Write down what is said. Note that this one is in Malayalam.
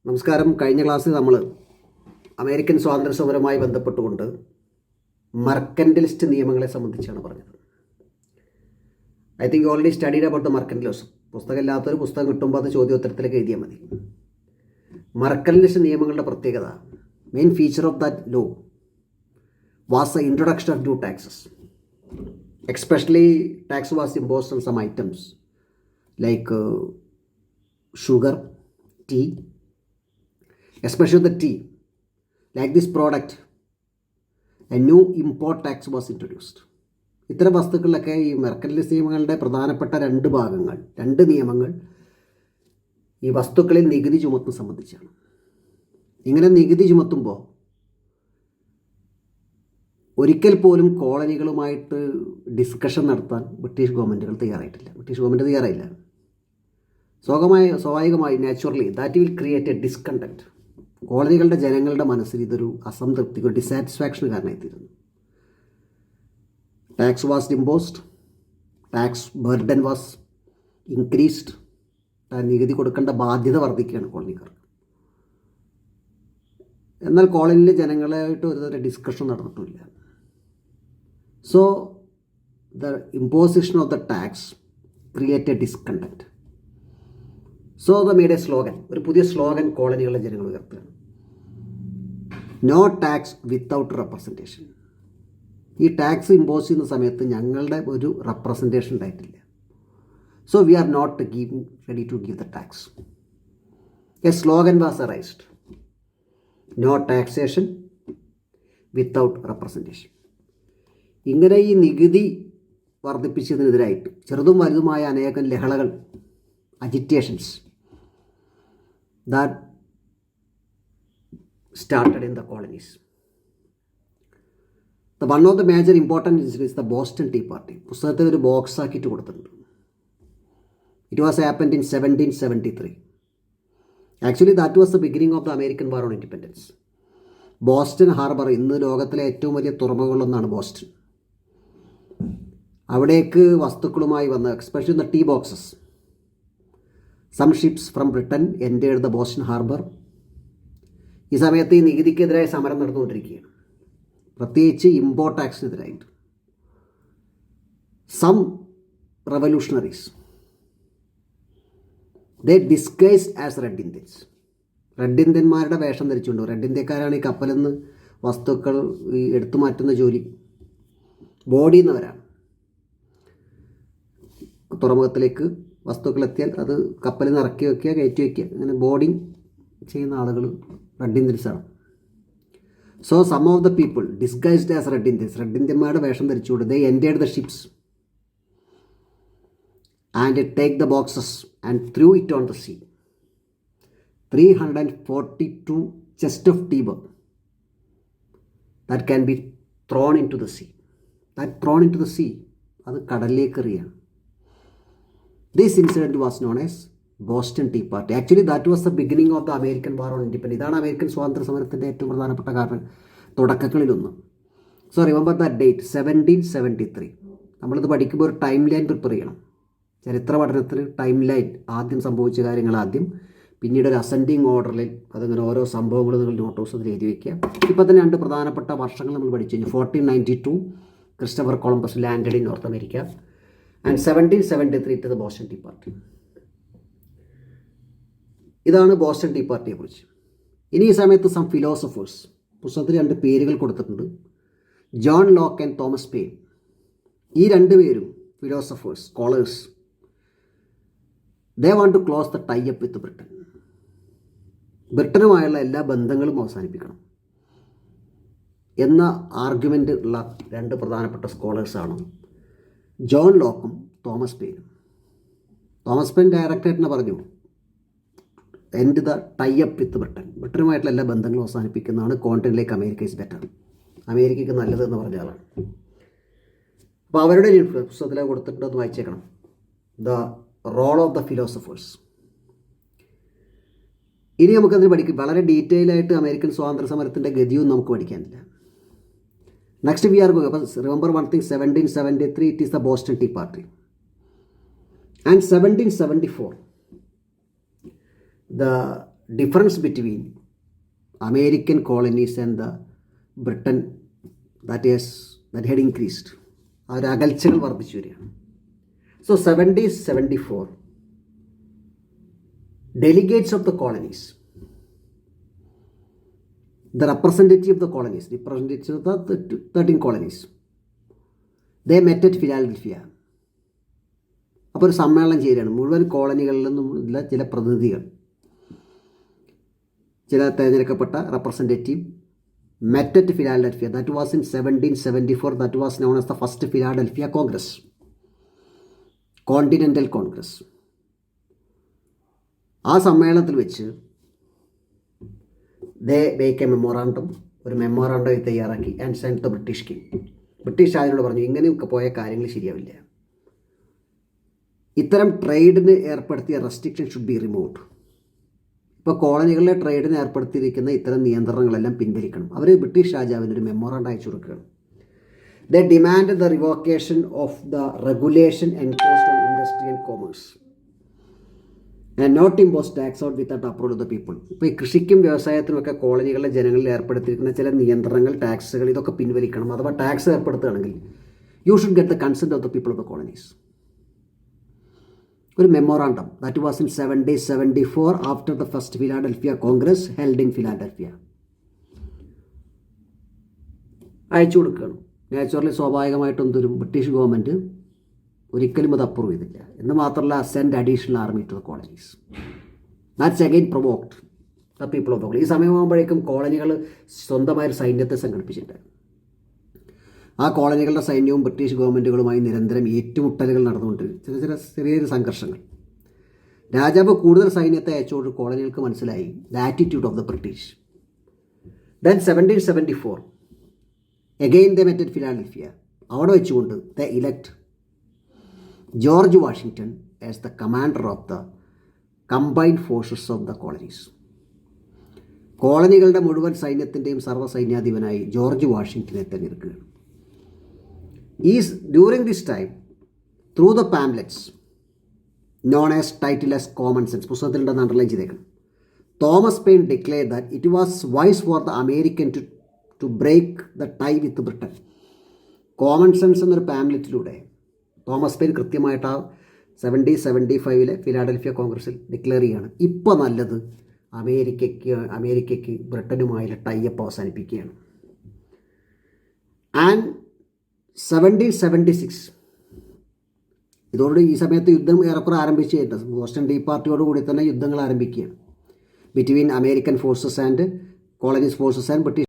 നമസ്കാരം. കഴിഞ്ഞ ക്ലാസ്സിൽ നമ്മൾ അമേരിക്കൻ സ്വാതന്ത്ര്യ സമരവുമായി ബന്ധപ്പെട്ടുകൊണ്ട് മർക്കൻഡലിസ്റ്റ് നിയമങ്ങളെ സംബന്ധിച്ചാണ് പറഞ്ഞത്. I think already studied about the mercantilism. പുസ്തകം ഇല്ലാത്തൊരു പുസ്തകം കിട്ടുമ്പോൾ അത് ചോദ്യോത്തരത്തിലേക്ക് എഴുതിയാൽ മതി. മർക്കൻഡലിസ്റ്റ് നിയമങ്ങളുടെ പ്രത്യേകത, main feature of that law was the introduction of new taxes. Especially tax was imposed on some items like sugar, tea, especially the tea. Like this product, a new import tax was introduced. ഇത്തരം വസ്തുക്കളിലൊക്കെ ഈ മെർക്കൻഡലിസ്റ്റ് നിയമങ്ങളുടെ പ്രധാനപ്പെട്ട രണ്ട് നിയമങ്ങൾ ഈ വസ്തുക്കളിൽ നികുതി ചുമത്തുന്നത് സംബന്ധിച്ചാണ്. ഇങ്ങനെ നികുതി ചുമത്തുമ്പോൾ ഒരിക്കൽ പോലും കോളനികളുമായിട്ട് ഡിസ്കഷൻ നടത്താൻ ബ്രിട്ടീഷ് ഗവൺമെൻറ്റുകൾ തയ്യാറായില്ല. സ്വാഭാവികമായി naturally that will create a discontent. കോളനികളുടെ ജനങ്ങളുടെ മനസ്സിൽ ഇതൊരു അസംതൃപ്തി, ഒരു ഡിസാറ്റിസ്ഫാക്ഷൻ കാരണമായിത്തീരുന്നു. Tax was imposed, tax burden was increased. നികുതി കൊടുക്കേണ്ട ബാധ്യത വർദ്ധിക്കുകയാണ് കോളനിക്കാർക്ക്. എന്നാൽ കോളനിയിലെ ജനങ്ങളായിട്ട് ഒരു ഡിസ്കഷൻ നടന്നിട്ടില്ല. So the imposition of the tax create a discontent. So the made a slogan, ഒരു പുതിയ സ്ലോഗൻ കോളനികളിലെ ജനങ്ങൾ ഉയർത്തുകയാണ്: നോ ടാക്സ് വിത്തൗട്ട് റെപ്രസെൻറ്റേഷൻ. ഈ ടാക്സ് ഇമ്പോസ് ചെയ്യുന്ന സമയത്ത് ഞങ്ങളുടെ ഒരു റെപ്രസെൻറ്റേഷൻ ഉണ്ടായിട്ടില്ല. So we are not ready to give the tax. A slogan was arised: no taxation without representation. ഇങ്ങനെ ഈ നികുതി വർദ്ധിപ്പിച്ചതിനെതിരായിട്ട് ചെറുതും വലുതുമായ അനേകം ലഹളകൾ, agitations that started in the colonies. One of the major important incidents is the Boston Tea Party. പുസ്തകത്തെ ഒരു ബോക്സ് ആക്കിയിട്ട് കൊടുത്തിട്ടുണ്ട്. It was happened in 1773. Actually that was the beginning of the American War on Independence. Boston harbour, ഇന്ന് ലോകത്തിലെ ഏറ്റവും വലിയ തുറമുഖങ്ങളിലൊന്നാണ് ബോസ്റ്റൺ. അവിടേക്ക് വസ്തുക്കളുമായി വന്ന, especially the tea boxes, some ships from Britain entered the Boston harbour. ഈ സമയത്ത് ഈ നികുതിക്കെതിരായ സമരം നടന്നുകൊണ്ടിരിക്കുകയാണ്, പ്രത്യേകിച്ച് ഇമ്പോർട്ട് ടാക്സിനെതിരായിട്ട്. Some revolutionaries they disguised as red Indians. Red ഇന്ത്യന്മാരുടെ വേഷം ധരിച്ചുകൊണ്ട്, റെഡ് ഇന്ത്യക്കാരാണ് ഈ കപ്പലിൽ നിന്ന് വസ്തുക്കൾ എടുത്തു മാറ്റുന്ന ജോലി, ബോഡി എന്നവരാണ്. തുറമുഖത്തിലേക്ക് വസ്തുക്കൾ എത്തിയാൽ അത് കപ്പലിൽ നിന്ന് ഇറക്കി വയ്ക്കുക, കയറ്റി വയ്ക്കുക, അങ്ങനെ ബോർഡിങ് ചെയ്യുന്ന ആളുകൾ റെഡ് ഇന്ത്യൻസാണ്. So some of the people disguised as red ഇന്ത്യന്മാരുടെ വേഷം ധരിച്ചുകൊണ്ട് they entered the ships and take the boxes and threw it on the sea. 342 chest of tea bar that can be thrown into the sea. അത് കടലിലേക്ക് എറിയാണ്. This incident was known as Boston Tea Party. Actually, that was the beginning of the American War on Independence. ഇതാണ് അമേരിക്കൻ സ്വാതന്ത്ര്യ സമരത്തിൻ്റെ ഏറ്റവും പ്രധാനപ്പെട്ട തുടക്കങ്ങളിലൊന്ന്. So remember that date, 1773. നമ്മളിത് പഠിക്കുമ്പോൾ ഒരു ടൈം ലൈൻ പ്രിപ്പയർ ചെയ്യണം. ചരിത്ര പഠനത്തിൽ ടൈം ലൈൻ, ആദ്യം സംഭവിച്ച കാര്യങ്ങൾ ആദ്യം, പിന്നീട് ഒരു അസെൻഡിങ് ഓർഡറിൽ അതങ്ങനെ ഓരോ സംഭവങ്ങളും നിങ്ങൾ നോട്ട് ഹൗസിൽ എഴുതി വയ്ക്കുക. ഇപ്പോൾ തന്നെ രണ്ട് പ്രധാനപ്പെട്ട വർഷങ്ങൾ നമ്മൾ പഠിച്ചു കഴിഞ്ഞു. 1492 Christopher Columbus landed in North America. And 1773 to the Boston tea party. ഇതാണ് ബോസ്റ്റൺ ടീ പാർട്ടിയെ കുറിച്ച്. ഇനി ഈ സമയത്ത് സം ഫിലോസഫേഴ്സ്, പുസ്തകത്തിൽ രണ്ട് പേരുകൾ കൊടുത്തിട്ടുണ്ട്: John Locke and Thomas Paine. ഈ രണ്ട് പേരും philosophers, scholars, they want to close the tie up with Britain. ബ്രിട്ടനുമായുള്ള എല്ലാ ബന്ധങ്ങളും അവസാനിപ്പിക്കണം എന്ന ആർഗ്യുമെൻ്റ് ഉള്ള രണ്ട് പ്രധാനപ്പെട്ട സ്കോളേഴ്സാണ് ജോൺ ലോക്കും തോമസ് പെയിനും. തോമസ് പെയിൻ ഡയറക്റ്റായിട്ട് പറഞ്ഞു, end the tie up with Britain. ബ്രിട്ടനുമായിട്ടുള്ള എല്ലാ ബന്ധങ്ങളും അവസാനിപ്പിക്കുന്നതാണ് കോണ്ടിനെൻ്റിലേക്ക് അമേരിക്ക ഈസ് ബെറ്റർ, അമേരിക്കയ്ക്ക് നല്ലതെന്ന് പറഞ്ഞ ആളാണ്. അപ്പോൾ അവരുടെ പുസ്തകത്തിൽ കൊടുത്തിട്ടുണ്ടെന്ന് വായിച്ചേക്കണം, the role of the philosophers. ഇനി നമുക്കതിന് പഠിക്കും. വളരെ ഡീറ്റെയിൽ ആയിട്ട് അമേരിക്കൻ സ്വാതന്ത്ര്യ സമരത്തിൻ്റെ ഗതിയും നമുക്ക് പഠിക്കാനില്ല. Next we are going. അപ്പോൾ remember one thing, 1773 it is the Boston tea party. And 1774 the difference between American colonies and the Britain that had increased. ആ ഒരു അകൽച്ചകൾ വർദ്ധിച്ചു വരികയാണ്. So 1774 delegates of the colonies, the representative of the colonies, representative of the 13 colonies, they met at Philadelphia. അപ്പോൾ ഒരു സമ്മേളനം ചേരുകയാണ്. മുഴുവൻ കോളനികളിൽ നിന്നുള്ള ചില പ്രതിനിധികൾ, ചില തിരഞ്ഞെടുക്കപ്പെട്ട representative met at Philadelphia. That was in 1774. That was known as the first Philadelphia Congress, Continental Congress. ആ സമ്മേളനത്തിൽ വെച്ച് ദേ മേക്ക് എ മെമ്മോറാണ്ടം, ഒരു മെമ്മോറാണ്ടം തയ്യാറാക്കി and send the British king. British രാജനോട് പറഞ്ഞു, ഇങ്ങനെയൊക്കെ പോയ കാര്യങ്ങൾ ശരിയാവില്ല, ഇത്തരം ട്രേഡിന് ഏർപ്പെടുത്തിയ റെസ്ട്രിക്ഷൻ ഷുഡ് ബി റിമൂവ്ഡ്. ഇപ്പോൾ കോളനികളിലെ ട്രേഡിന് ഏർപ്പെടുത്തിയിരിക്കുന്ന ഇത്തരം നിയന്ത്രണങ്ങളെല്ലാം പിൻവലിക്കണം. അവർ ബ്രിട്ടീഷ് രാജാവിന് ഒരു മെമ്മോറാണ്ടം അയച്ചു കൊടുക്കുകയാണ്. They demand the revocation of the regulation enforced on industry and commerce and not impose tax out without approval of the people. ഇപ്പോൾ ഈ കൃഷിക്കും വ്യവസായത്തിനുമൊക്കെ കോളനികളിലെ ജനങ്ങളിൽ ഏർപ്പെടുത്തിയിരിക്കുന്ന ചില നിയന്ത്രണങ്ങൾ, ടാക്സുകൾ, ഇതൊക്കെ പിൻവലിക്കണം. അഥവാ ടാക്സ് ഏർപ്പെടുത്തുകയാണെങ്കിൽ you should get the consent of the people of the colonies. ഒരു memorandum that was in 1774 after the first Philadelphia Congress held in Philadelphia അയച്ചു കൊടുക്കുകയാണ്. നാച്ചുറലി സ്വാഭാവികമായിട്ടും തരും ബ്രിട്ടീഷ് ഗവൺമെൻറ് ഒരിക്കലും അത് അപ്രൂവ് ചെയ്തില്ല. എന്ന് മാത്രമല്ല, send additional army to the colonies. That's again provoked the people of the colony. ഈ സമയമാകുമ്പോഴേക്കും കോളനികൾ സ്വന്തമായൊരു സൈന്യത്തെ സംഘടിപ്പിച്ചിട്ടുണ്ട്. ആ കോളനികളുടെ സൈന്യവും ബ്രിട്ടീഷ് ഗവൺമെൻറ്റുകളുമായി നിരന്തരം ഏറ്റുമുട്ടലുകൾ നടന്നുകൊണ്ടിരിക്കും, ചെറിയൊരു സംഘർഷങ്ങൾ. രാജാവ് കൂടുതൽ സൈന്യത്തെ അയച്ചുകൊണ്ട് കോളനികൾക്ക് മനസ്സിലായി the attitude of the British. Then 1774 again the met at Philadelphia. അവിടെ വെച്ചുകൊണ്ട് the elect George Washington as the commander of the combined forces of the colonies. കോളനികളുടെ മുഴുവൻ സൈന്യത്തിൻ്റെയും സർവ്വസൈന്യാധിപനായി ജോർജ് വാഷിങ്ടനെ തിരഞ്ഞെടുക്കുകയാണ്. During this time, through the pamphlets known as title as Common Sense, പുസ്തകത്തിലുണ്ടെന്ന് അണ്ടർലൈൻ ചെയ്തേക്കണം, Thomas Paine declared that it was wise for the American to break the tie with Britain. Common sense എന്നൊരു പാംപ്ലെറ്റിലൂടെ തോമസ് പെയിൻ കൃത്യമായിട്ട് ആ 1775 ഫിലാഡൽഫിയ കോൺഗ്രസിൽ ഡിക്ലെയർ ചെയ്യുകയാണ്, ഇപ്പോൾ നല്ലത് അമേരിക്കയ്ക്ക് ബ്രിട്ടനുമായുള്ള ടൈപ്പ് അവസാനിപ്പിക്കുകയാണ്. ആൻഡ് 1776 ഇതോടെ ഈ സമയത്ത് യുദ്ധം ഏറെക്കുറെ ആരംഭിച്ചിട്ടുണ്ട്. ബോസ്റ്റൺ ടീ പാർട്ടിയോടുകൂടി തന്നെ യുദ്ധങ്ങൾ ആരംഭിക്കുകയാണ് between American forces and colonies forces and British